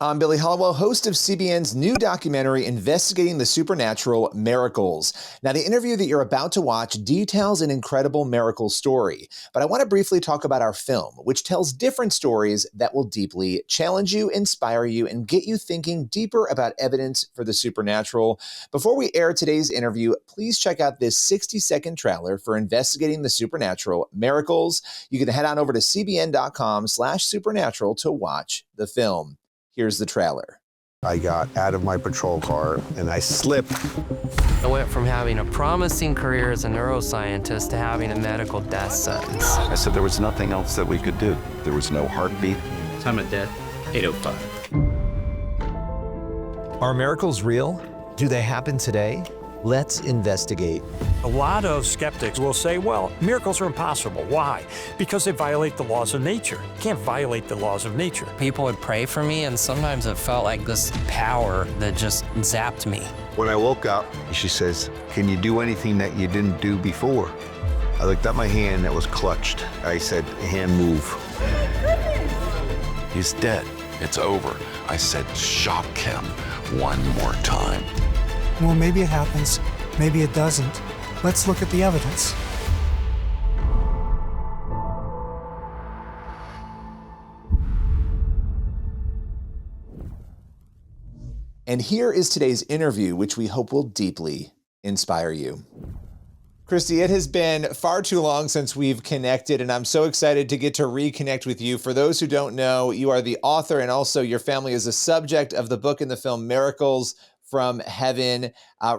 I'm Billy Hollowell, host of CBN's new documentary investigating the supernatural Miracles. Now, the interview that you're about to watch details an incredible miracle story, but I want to briefly talk about our film, which tells different stories that will deeply challenge you, inspire you, and get you thinking deeper about evidence for the supernatural. Before we air today's interview, please check out this 60-second trailer for investigating the supernatural Miracles. You can head on over to cbn.com/supernatural to watch the film. Here's the trailer. I got out of my patrol car and I slipped. I went from having a promising career as a neuroscientist to having a medical death sentence. I said there was nothing else that we could do. There was no heartbeat. Time of death, 8:05. Are miracles real? Do they happen today? Let's investigate. A lot of skeptics will say, well, miracles are impossible. Why? Because they violate the laws of nature. You can't violate the laws of nature. People would pray for me, and sometimes it felt like this power that just zapped me. When I woke up, she says, "Can you do anything that you didn't do before?" I looked at my hand that was clutched. I said, "Hand, move." He's dead. It's over. I said, shock him one more time. Well, maybe it happens, maybe it doesn't. Let's look at the evidence. And here is today's interview, which we hope will deeply inspire you. Christy, it has been far too long since we've connected, and I'm so excited to get to reconnect with you. For those who don't know, you are the author, and also your family is the subject of the book and the film Miracles from Heaven.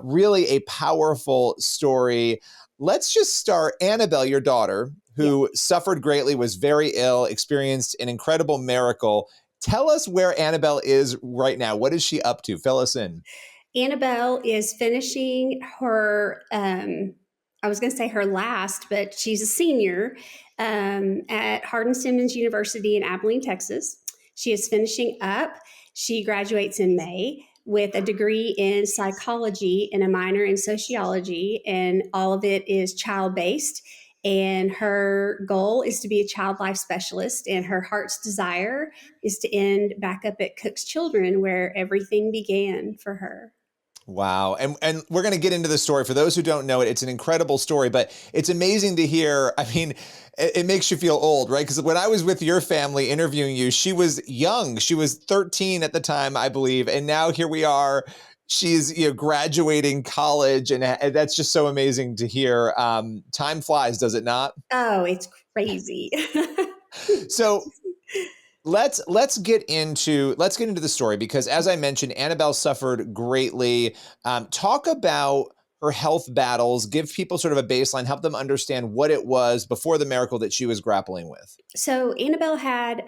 Really a powerful story. Let's just start. Annabelle, your daughter, who suffered greatly, was very ill, experienced an incredible miracle. Tell us where Annabelle is right now. What is she up to? Fill us in. Annabelle is finishing her, I was going to say her last, but she's a senior at Hardin-Simmons University in Abilene, Texas. She is finishing up. She graduates in May with a degree in psychology and a minor in sociology, and all of it is child-based. And her goal is to be a child life specialist, and her heart's desire is to end back up at Cook's Children, where everything began for her. Wow. And we're going to get into the story. For those who don't know it, it's an incredible story, but it's amazing to hear. I mean, it makes you feel old, right? Because when I was with your family interviewing you, she was young. She was 13 at the time, I believe. And now here we are. She's graduating college, and that's just so amazing to hear. Time flies, does it not? Oh, it's crazy. So let's get into the story, because as I mentioned, Annabelle suffered greatly. Talk about her health battles, give people sort of a baseline, help them understand what it was before the miracle that she was grappling with. So Annabelle had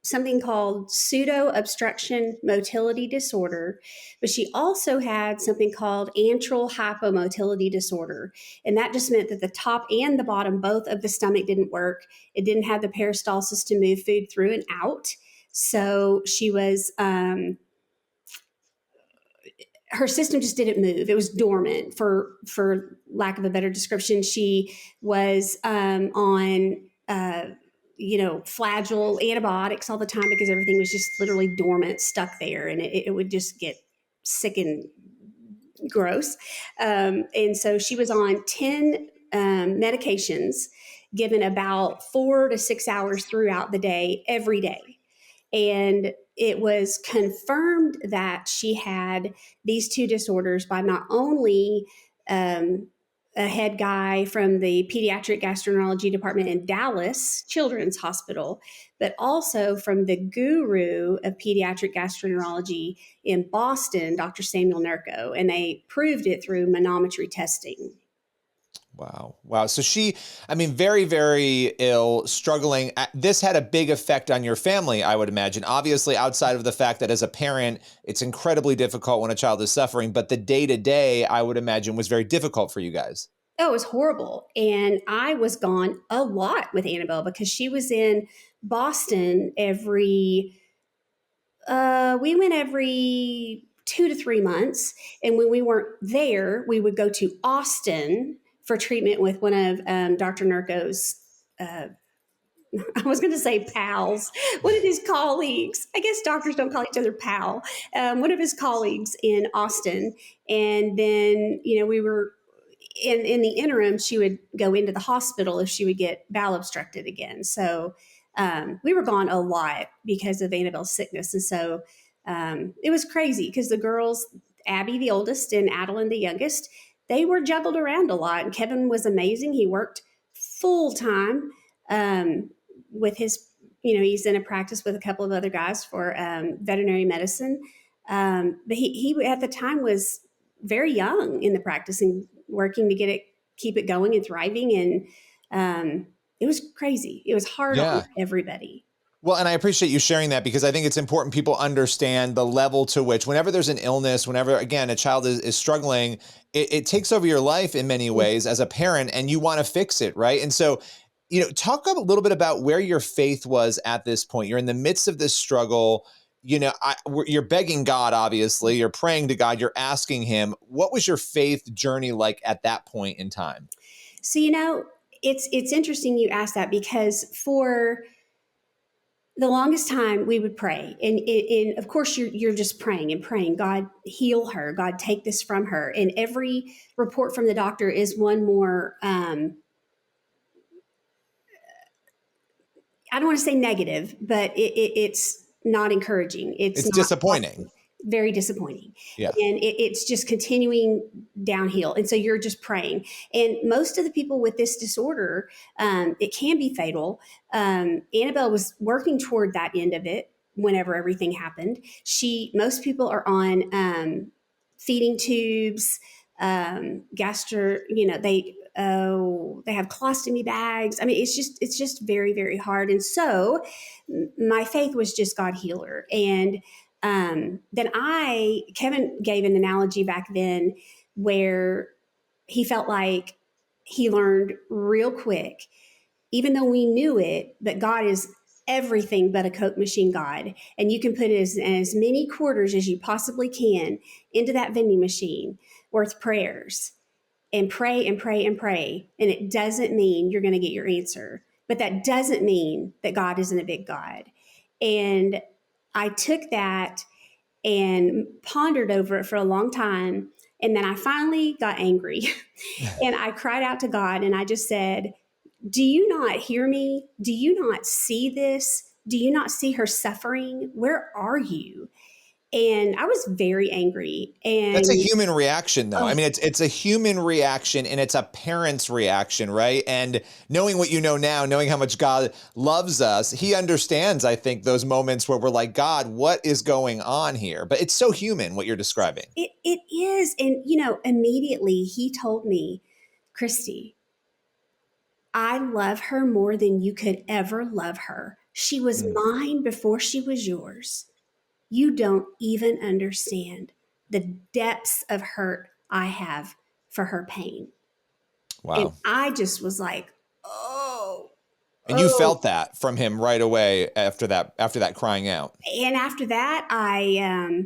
something called pseudo-obstruction motility disorder, but she also had something called antral hypomotility disorder. And that just meant that the top and the bottom, both of the stomach didn't work. It didn't have the peristalsis to move food through and out. So she was, her system just didn't move. It was dormant, for lack of a better description. She was on flagyl antibiotics all the time, because everything was just literally dormant, stuck there, and it would just get sick and gross. And so she was on 10 medications, given about 4 to 6 hours throughout the day, every day. And it was confirmed that she had these two disorders by not only a head guy from the pediatric gastroenterology department in Dallas Children's Hospital, but also from the guru of pediatric gastroenterology in Boston, Dr. Samuel Nurko, and they proved it through manometry testing. Wow. So she, very, very ill, struggling. This had a big effect on your family, I would imagine. Obviously, outside of the fact that as a parent, it's incredibly difficult when a child is suffering, but the day-to-day, I would imagine, was very difficult for you guys. Oh, it was horrible. And I was gone a lot with Annabelle, because she was in Boston we went every 2 to 3 months. And when we weren't there, we would go to Austin for treatment with one of Dr. Nurko's I was going to say pals, one of his colleagues, I guess doctors don't call each other pal, one of his colleagues in Austin. And then, we were in the interim, she would go into the hospital if she would get bowel obstructed again. So we were gone a lot because of Annabelle's sickness. And so it was crazy because the girls, Abby, the oldest, and Adeline, the youngest, they were juggled around a lot. And Kevin was amazing. He worked full time with his, he's in a practice with a couple of other guys for veterinary medicine. But he at the time was very young in the practice and working to keep it going and thriving. And it was crazy. It was hard on everybody. Well, and I appreciate you sharing that because I think it's important people understand the level to which whenever there's an illness, whenever, again, a child is struggling, it takes over your life in many ways as a parent, and you want to fix it, right? And so, talk a little bit about where your faith was at this point. You're in the midst of this struggle. You're begging God, obviously. You're praying to God. You're asking him. What was your faith journey like at that point in time? So, it's interesting you asked that because for the longest time we would pray. And of course, you're just praying and praying, God, heal her. God, take this from her. And every report from the doctor is one more, I don't want to say negative, but it's not encouraging. It's not disappointing. Positive. Very disappointing. Yeah. And it's just continuing downhill. And so you're just praying. And most of the people with this disorder, it can be fatal. Annabelle was working toward that end of it whenever everything happened. Most people are on feeding tubes, they have colostomy bags. I mean, it's just very, very hard. And so my faith was just God healer. And then Kevin gave an analogy back then where he felt like he learned real quick, even though we knew it, but God is everything but a Coke machine God. And you can put as many quarters as you possibly can into that vending machine worth prayers and pray and pray and pray. And it doesn't mean you're going to get your answer, but that doesn't mean that God isn't a big God. And I took that and pondered over it for a long time. And then I finally got angry and I cried out to God and I just said, do you not hear me? Do you not see this? Do you not see her suffering? Where are you? And I was very angry. And that's a human reaction, though. I mean, it's a human reaction and it's a parent's reaction, right? And knowing what you know now, knowing how much God loves us, he understands, I think, those moments where we're like, God, what is going on here? But it's so human what you're describing. It is. And, immediately he told me, Christy, I love her more than you could ever love her. She was mine before she was yours. You don't even understand the depths of hurt I have for her pain. Wow. And I just was like, oh. And you felt that from him right away after that crying out. And after that, I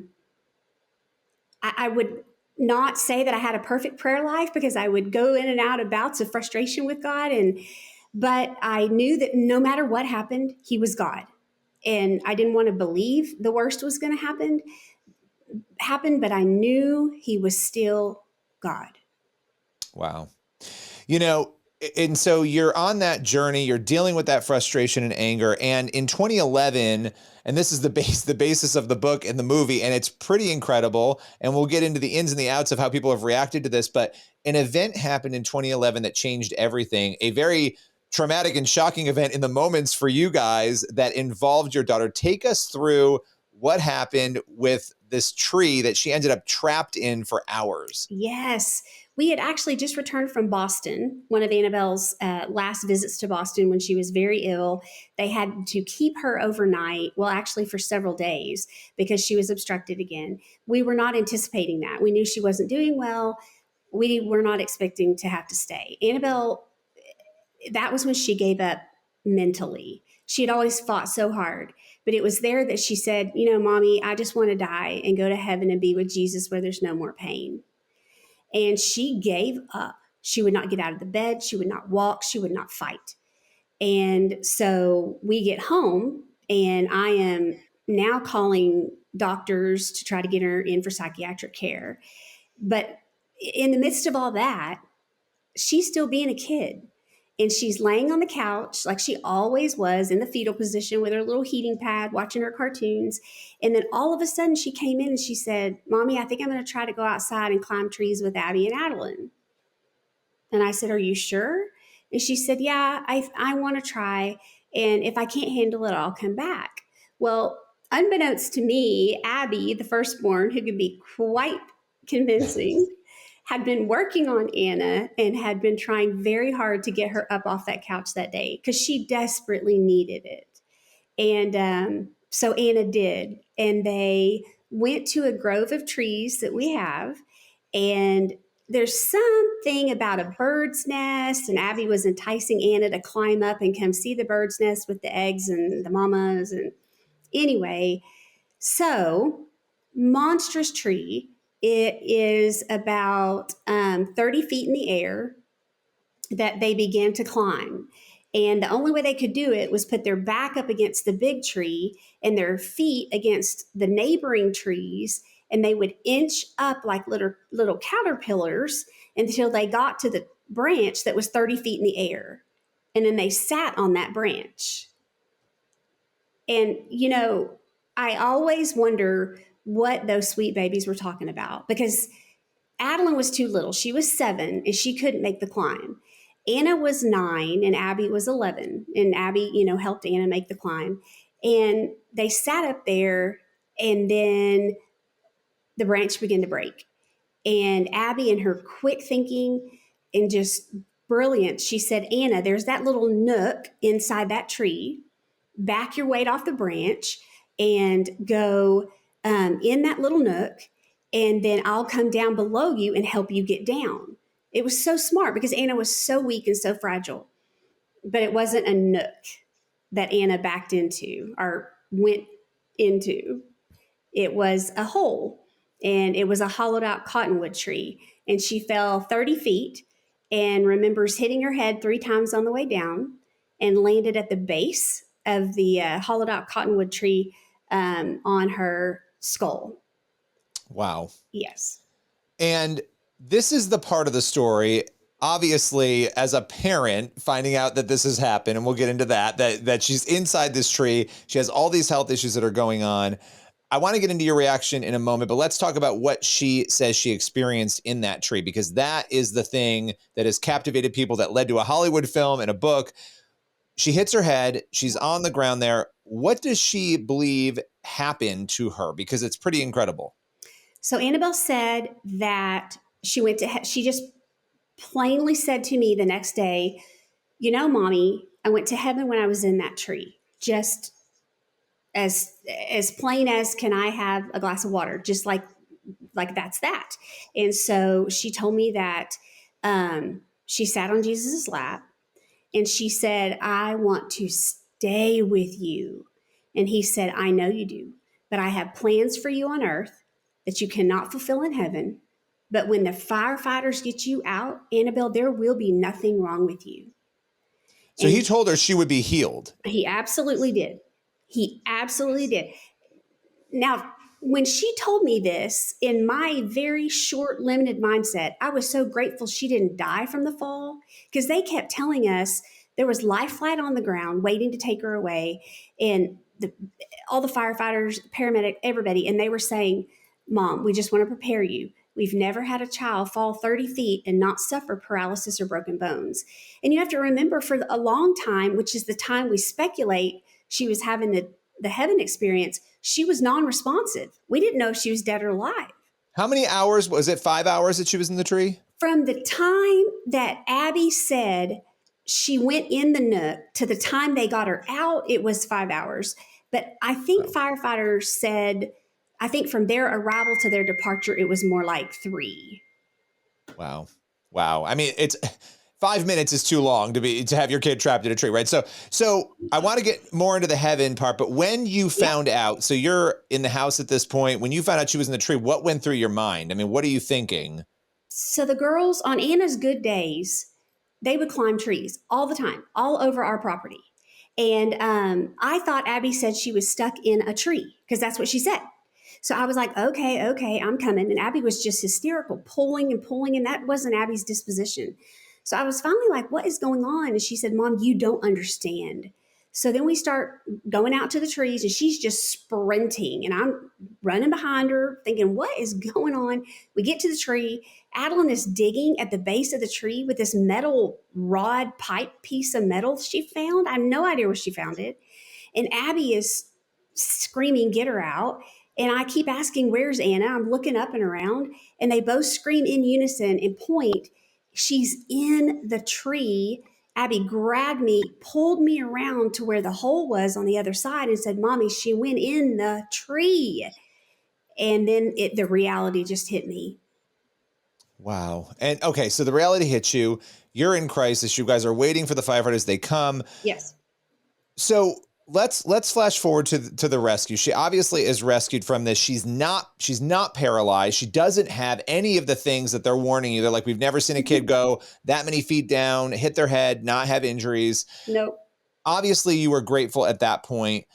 would not say that I had a perfect prayer life because I would go in and out of bouts of frustration with God. But I knew that no matter what happened, he was God. And I didn't want to believe the worst was going to happen, but I knew he was still God. Wow. And so you're on that journey, you're dealing with that frustration and anger. And in 2011, and this is the basis of the book and the movie, and it's pretty incredible. And we'll get into the ins and the outs of how people have reacted to this. But an event happened in 2011 that changed everything. A very traumatic and shocking event in the moments for you guys that involved your daughter. Take us through what happened with this tree that she ended up trapped in for hours. Yes. We had actually just returned from Boston, one of Annabelle's last visits to Boston when she was very ill. They had to keep her overnight, well, actually for several days, because she was obstructed again. We were not anticipating that. We knew she wasn't doing well. We were not expecting to have to stay. Annabelle, that was when she gave up mentally. She had always fought so hard, but it was there that she said, Mommy, I just want to die and go to heaven and be with Jesus where there's no more pain. And she gave up. She would not get out of the bed. She would not walk. She would not fight. And so we get home, and I am now calling doctors to try to get her in for psychiatric care. But in the midst of all that, she's still being a kid. And she's laying on the couch like she always was, in the fetal position with her little heating pad, watching her cartoons. And then all of a sudden she came in and she said, Mommy, I think I'm going to try to go outside and climb trees with Abby and Adeline. And I said, Are you sure? And she said, Yeah, I want to try. And if I can't handle it, I'll come back. Well, unbeknownst to me, Abby, the firstborn, who could be quite convincing, had been working on Anna and had been trying very hard to get her up off that couch that day because she desperately needed it. And so Anna did. And they went to a grove of trees that we have. And there's something about a bird's nest. And Abby was enticing Anna to climb up and come see the bird's nest with the eggs and the mamas. And anyway, so monstrous tree. It is about 30 feet in the air that they began to climb. And the only way they could do it was put their back up against the big tree and their feet against the neighboring trees. And they would inch up like little caterpillars until they got to the branch that was 30 feet in the air. And then they sat on that branch. And, you know, I always wonder what those sweet babies were talking about, because Adeline was too little. She was 7 and she couldn't make the climb. Anna was 9 and Abby was 11. And Abby, you know, helped Anna make the climb. And they sat up there, and then the branch began to break. And Abby, in her quick thinking and just brilliance, she said, Anna, there's that little nook inside that tree. Back your weight off the branch and go in that little nook, and then I'll come down below you and help you get down. It was so smart because Anna was so weak and so fragile. But it wasn't a nook that Anna backed into or went into. It was a hole, and it was a hollowed out cottonwood tree. And she fell 30 feet and remembers hitting her head 3 times on the way down and landed at the base of the hollowed out cottonwood tree on her skull. Wow. Yes. And this is the part of the story, obviously, as a parent, finding out that this has happened, and we'll get into that she's inside this tree. She has all these health issues that are going on. I want to get into your reaction in a moment, but let's talk about what she says she experienced in that tree, because that is the thing that has captivated people, that led to a Hollywood film and a book. She hits her head. She's on the ground there. What does she believe happened to her? Because it's pretty incredible. So Annabelle said that she just plainly said to me the next day, you know, Mommy, I went to heaven when I was in that tree. Just as plain as, can I have a glass of water? Just like that's that. And so she told me that she sat on Jesus's lap, and she said, I want to stay with you. And he said, I know you do, but I have plans for you on earth that you cannot fulfill in heaven. But when the firefighters get you out, Annabelle, there will be nothing wrong with you. So he told her she would be healed. He absolutely did. He absolutely did. Now, when she told me this, in my very short, limited mindset, I was so grateful she didn't die from the fall, because they kept telling us there was life flight on the ground waiting to take her away. And all the firefighters, paramedic, everybody, and they were saying, Mom, we just want to prepare you. We've never had a child fall 30 feet and not suffer paralysis or broken bones. And you have to remember, for a long time, which is the time we speculate she was having the heaven experience, she was non-responsive. We didn't know if she was dead or alive. How many hours? Was it 5 hours that she was in the tree? From the time that Abby said she went in the nook to the time they got her out, it was 5 hours. But I think firefighters said, I think from their arrival to their departure, it was more like 3. Wow. I mean, it's 5 minutes is too long to have your kid trapped in a tree, right? So I want to get more into the heaven part, but when you found out, so you're in the house at this point, when you found out she was in the tree, what went through your mind? I mean, what are you thinking? So the girls, on Anna's good days, they would climb trees all the time, all over our property. And I thought Abby said she was stuck in a tree because that's what she said. So I was like, okay, I'm coming. And Abby was just hysterical, pulling and pulling. And that wasn't Abby's disposition. So I was finally like, what is going on? And she said, Mom, you don't understand. So then we start going out to the trees and she's just sprinting and I'm running behind her thinking, what is going on? We get to the tree. Adeline is digging at the base of the tree with this metal rod pipe piece of metal she found. I have no idea where she found it. And Abby is screaming, get her out. And I keep asking, where's Anna? I'm looking up and around and they both scream in unison and point. She's in the tree. Abby grabbed me, pulled me around to where the hole was on the other side and said, Mommy, she went in the tree. And then the reality just hit me. Wow. And okay, so the reality hits you. You're in crisis. You guys are waiting for the firefighters. They come. Yes. So let's flash forward to the rescue. She obviously is rescued from this. She's not paralyzed. She doesn't have any of the things that they're warning you. They're like, we've never seen a kid go that many feet down, hit their head, not have injuries. Nope. Obviously, you were grateful at that point.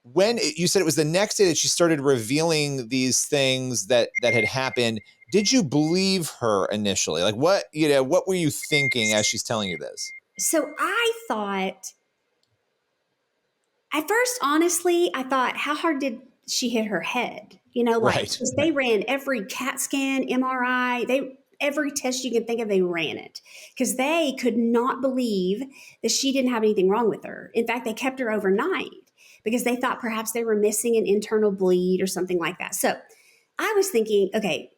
When you said it was the next day that she started revealing these things that had happened, did you believe her initially? Like what were you thinking as she's telling you this? So I thought, at first, honestly, I thought, how hard did she hit her head? Right. They ran every CAT scan, MRI, every test you can think of, they ran it because they could not believe that she didn't have anything wrong with her. In fact, they kept her overnight because they thought perhaps they were missing an internal bleed or something like that. So I was thinking, okay,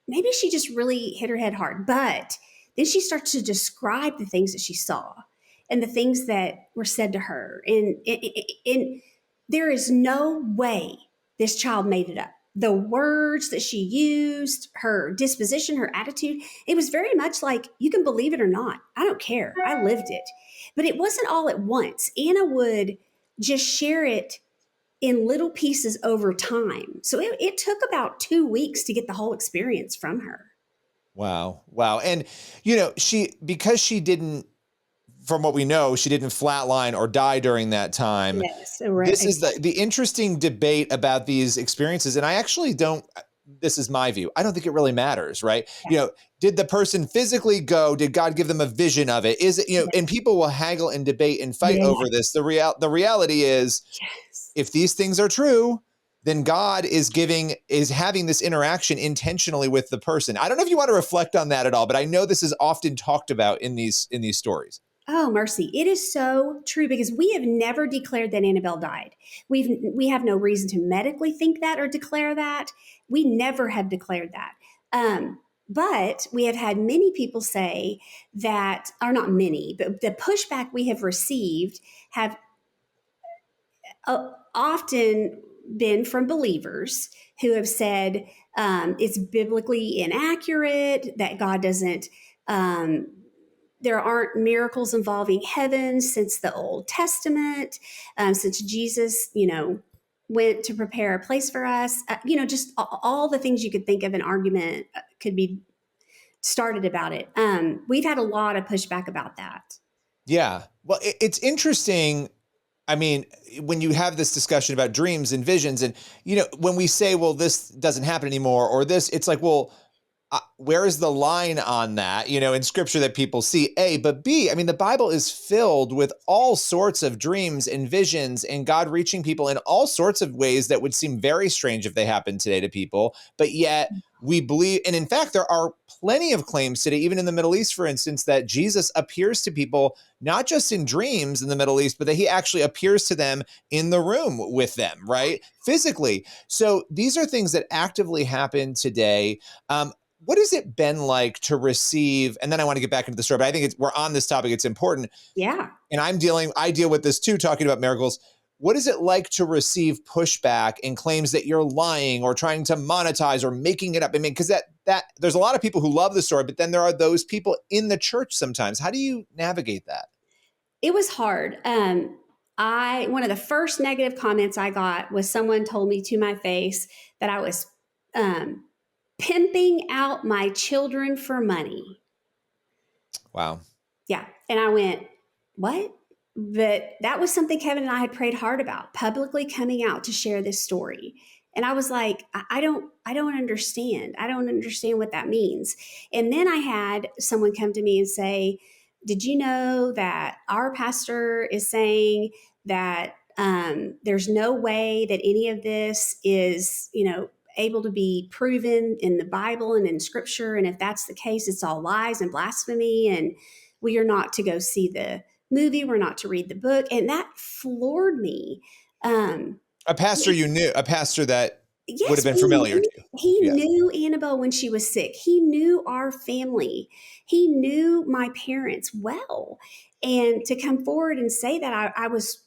maybe she just really hit her head hard. But then she starts to describe the things that she saw and the things that were said to her. And there is no way this child made it up. The words that she used, her disposition, her attitude, it was very much like, you can believe it or not. I don't care. I lived it. But it wasn't all at once. Anna would just share it in little pieces over time. So it took about 2 weeks to get the whole experience from her. Wow. And, because she didn't, from what we know, she didn't flatline or die during that time. Yes, right. This is the interesting debate about these experiences. And I actually this is my view. I don't think it really matters, right? Yeah. Did the person physically go? Did God give them a vision of it? Is it, Yeah. and people will haggle and debate and fight over this. The reality is, Yes. if these things are true, then God is having this interaction intentionally with the person. I don't know if you want to reflect on that at all, but I know this is often talked about in these stories. Oh, mercy. It is so true because we have never declared that Annabelle died. We have no reason to medically think that or declare that. We never have declared that. But we have had many people say that, or not many, but the pushback we have received have often been from believers who have said it's biblically inaccurate, that God doesn't, there aren't miracles involving heaven since the Old Testament, since Jesus, went to prepare a place for us. Just all the things you could think of, an argument could be started about it. We've had a lot of pushback about that. Yeah. Well, it's interesting. I mean, when you have this discussion about dreams and visions and, when we say, well, this doesn't happen anymore or this, it's like, well, where is the line on that, in scripture that people see? A, but B, I mean, the Bible is filled with all sorts of dreams and visions and God reaching people in all sorts of ways that would seem very strange if they happened today to people. But yet we believe, and in fact, there are plenty of claims today, even in the Middle East, for instance, that Jesus appears to people, not just in dreams in the Middle East, but that he actually appears to them in the room with them, right? Physically. So these are things that actively happen today. What has it been like to receive, and then I want to get back into the story, but I think we're on this topic, it's important. Yeah. And I deal with this too, talking about miracles. What is it like to receive pushback and claims that you're lying or trying to monetize or making it up? I mean, because that there's a lot of people who love the story, but then there are those people in the church sometimes. How do you navigate that? It was hard. One of the first negative comments I got was someone told me to my face that I was pimping out my children for money. Wow. Yeah. And I went, what? But that was something Kevin and I had prayed hard about, publicly coming out to share this story. And I was like, I don't understand. I don't understand what that means. And then I had someone come to me and say, did you know that our pastor is saying that there's no way that any of this is, able to be proven in the Bible and in scripture. And if that's the case, it's all lies and blasphemy. And we are not to go see the movie. We're not to read the book. And that floored me. A pastor you knew, a pastor that Yes, would have been familiar to you. He Yeah. knew Annabelle when she was sick. He knew our family. He knew my parents well. And to come forward and say that, I was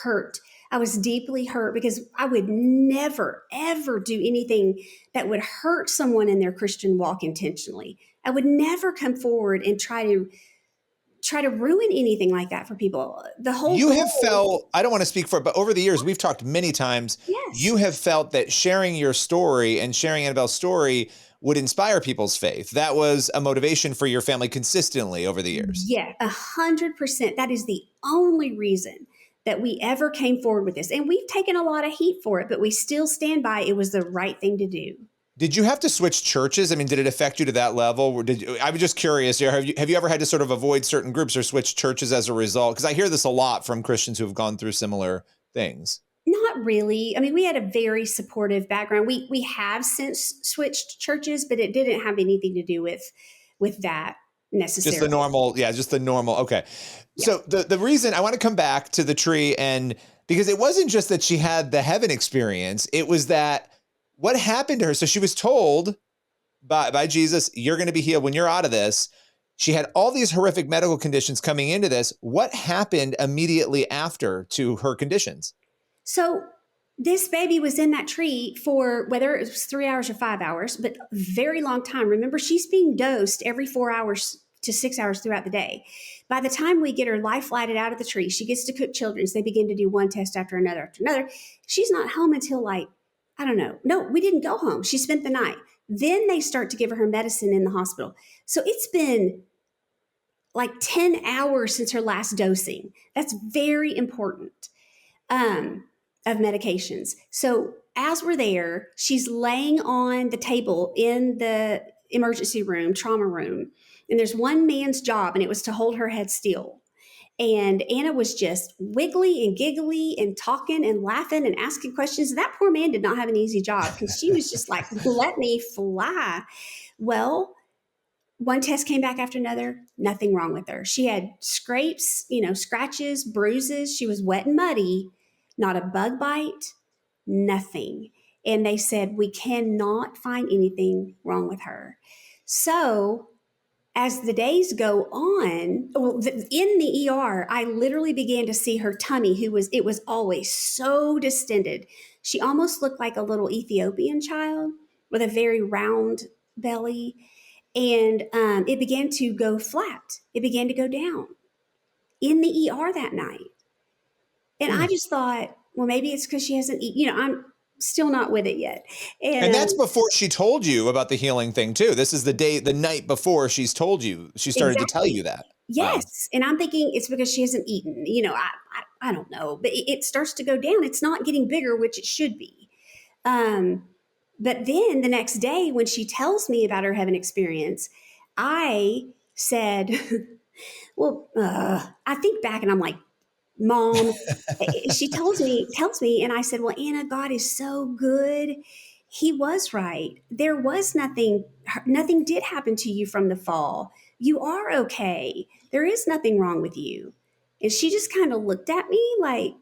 hurt. I was deeply hurt because I would never, ever do anything that would hurt someone in their Christian walk intentionally. I would never come forward and try to ruin anything like that for people. The whole You have goal- felt, I don't want to speak for it, but over the years, we've talked many times. Yes. You have felt that sharing your story and sharing Annabelle's story would inspire people's faith. That was a motivation for your family consistently over the years. Yeah, 100%. That is the only reason that we ever came forward with this. And we've taken a lot of heat for it, but we still stand by it was the right thing to do. Did you have to switch churches? I mean, did it affect you to that level? Or I was just curious. Have you ever had to sort of avoid certain groups or switch churches as a result? Because I hear this a lot from Christians who have gone through similar things. Not really. I mean, we had a very supportive background. We have since switched churches, but it didn't have anything to do with that necessarily. Just the normal. Yeah, just the normal. Okay. Yeah. So the reason I want to come back to the tree, and because it wasn't just that she had the heaven experience, it was that what happened to her. So she was told by Jesus, you're going to be healed when you're out of this. She had all these horrific medical conditions coming into this. What happened immediately after to her conditions? So this baby was in that tree for whether it was 3 hours or 5 hours, but a very long time. Remember, she's being dosed every 4 hours to 6 hours throughout the day. By the time we get her life flighted out of the tree, she gets to cook children's. They begin to do one test after another. She's not home until I don't know. No, we didn't go home. She spent the night. Then they start to give her medicine in the hospital. So it's been 10 hours since her last dosing. That's very important. Of medications. So as we're there, she's laying on the table in the emergency room, trauma room, and there's one man's job, and it was to hold her head still. And Anna was just wiggly and giggly and talking and laughing and asking questions. That poor man did not have an easy job because she was just like, let me fly. Well, one test came back after another, nothing wrong with her. She had scrapes, scratches, bruises. She was wet and muddy. Not a bug bite, nothing. And they said, we cannot find anything wrong with her. So as the days go on, in the ER, I literally began to see her tummy, it was always so distended. She almost looked like a little Ethiopian child with a very round belly. And it began to go flat. It began to go down in the ER that night. And I just thought, well, maybe it's because she hasn't eaten. I'm still not with it yet. And that's before she told you about the healing thing too. This is the night before she's told you. She started to tell you that. Yes. Wow. And I'm thinking it's because she hasn't eaten. I don't know. But it starts to go down. It's not getting bigger, which it should be. But then the next day when she tells me about her heaven experience, I said, well, I think back and I'm like, Mom, she tells me, and I said, well, Anna, God is so good. He was right. There was nothing did happen to you from the fall. You are okay. There is nothing wrong with you. And she just kind of looked at me like,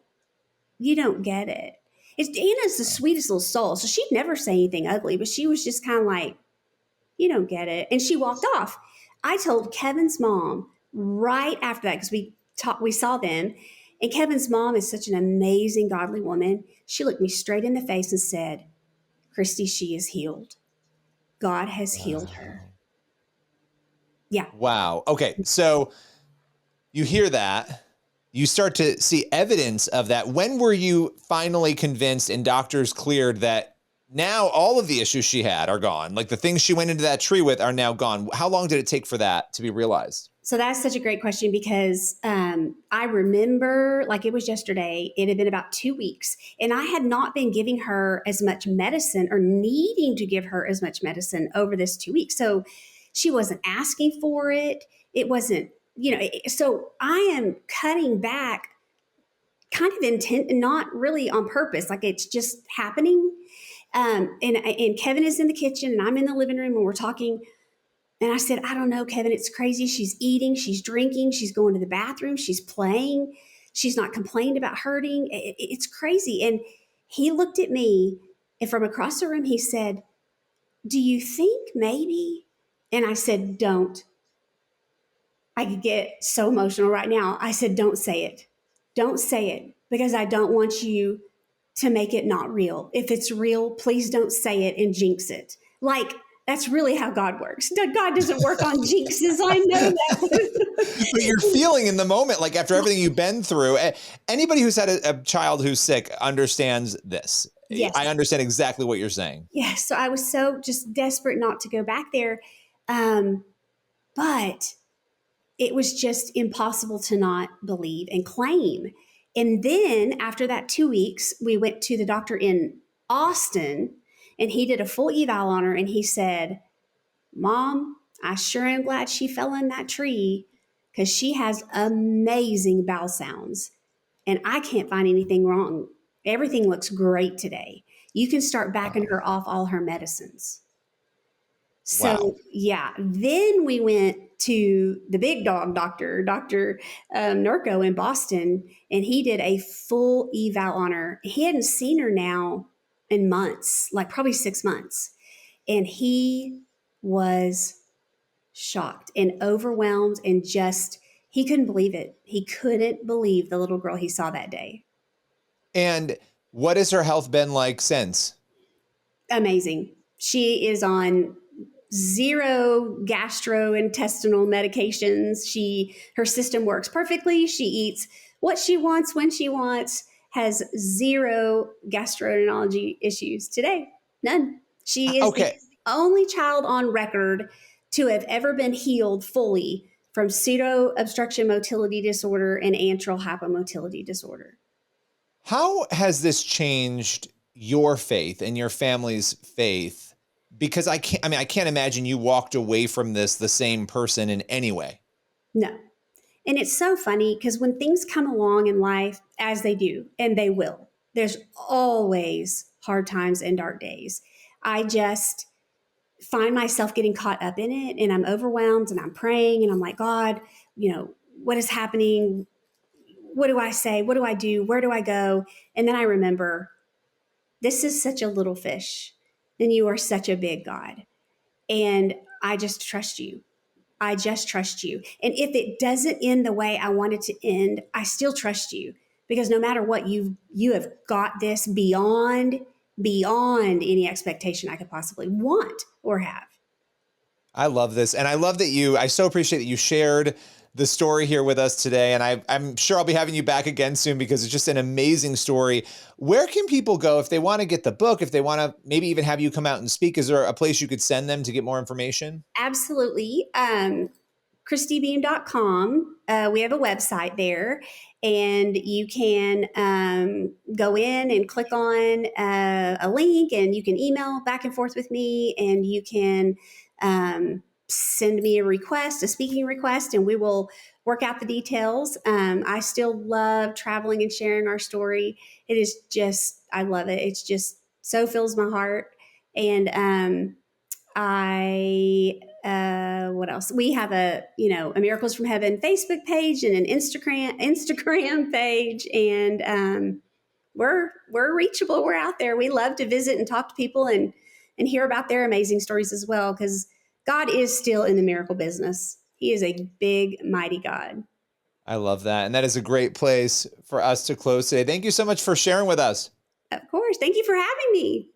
you don't get it. Anna's the sweetest little soul. So she'd never say anything ugly, but she was just kind of like, you don't get it. And she walked off. I told Kevin's mom right after that, because we saw them. And Kevin's mom is such an amazing, godly woman. She looked me straight in the face and said, Christy, she is healed. God has healed her. Yeah. Wow. Okay. So you hear that. You start to see evidence of that. When were you finally convinced and doctors cleared that now all of the issues she had are gone? Like the things she went into that tree with are now gone. How long did it take for that to be realized? So that's such a great question because I remember like it was yesterday, it had been about 2 weeks and I had not been giving her as much medicine or needing to give her as much medicine over this 2 weeks. So she wasn't asking for it. It wasn't, so I am cutting back kind of intent and not really on purpose. Like it's just happening. And Kevin is in the kitchen and I'm in the living room and we're talking. And I said, I don't know, Kevin, it's crazy. She's eating, she's drinking, she's going to the bathroom, she's playing. She's not complained about hurting. It's crazy. And he looked at me and from across the room, he said, do you think maybe? And I said, don't. I could get so emotional right now. I said, don't say it. Don't say it because I don't want you to make it not real. If it's real, please don't say it and jinx it. Like, that's really how God works. God doesn't work on jinxes. I know that. But you're feeling in the moment, like after everything you've been through. Anybody who's had a child who's sick understands this. Yes. I understand exactly what you're saying. Yeah. So I was so just desperate not to go back there. But it was just impossible to not believe and claim. And then after that 2 weeks, we went to the doctor in Austin and he did a full eval on her and he said, Mom, I sure am glad she fell in that tree because she has amazing bowel sounds and I can't find anything wrong. Everything looks great today. You can start backing her off all her medicines. So, Wow. Yeah, then we went to the big dog doctor, Dr. Nurko in Boston, and he did a full eval on her. He hadn't seen her now in months, like probably 6 months. And he was shocked and overwhelmed and just, he couldn't believe it. He couldn't believe the little girl he saw that day. And what has her health been like since? Amazing. She is on 0 gastrointestinal medications. Her system works perfectly. She eats what she wants when she wants, has 0 gastroenterology issues today. None. She is the only child on record to have ever been healed fully from pseudo-obstruction motility disorder and antral hypomotility disorder. How has this changed your faith and your family's faith? Because I can't imagine you walked away from this the same person in any way. No. And it's so funny because when things come along in life, as they do, and they will, there's always hard times and dark days. I just find myself getting caught up in it and I'm overwhelmed and I'm praying and I'm like, God, what is happening? What do I say? What do I do? Where do I go? And then I remember, this is such a little fish and you are such a big God. And I just trust you. I just trust you. And if it doesn't end the way I want it to end, I still trust you because no matter what, you have got this beyond any expectation I could possibly want or have. I love this. And I love that I so appreciate that you shared the story here with us today. And I'm sure I'll be having you back again soon because it's just an amazing story. Where can people go if they want to get the book, if they want to maybe even have you come out and speak? Is there a place you could send them to get more information? Absolutely. ChristyBeam.com. We have a website there and you can go in and click on a link and you can email back and forth with me and you can send me a speaking request, and we will work out the details. I still love traveling and sharing our story. It is just, I love it. It's just so fills my heart. And what else? We have a Miracles from Heaven Facebook page and an Instagram page, and we're reachable. We're out there. We love to visit and talk to people and hear about their amazing stories as well, because God is still in the miracle business. He is a big, mighty God. I love that. And that is a great place for us to close today. Thank you so much for sharing with us. Of course. Thank you for having me.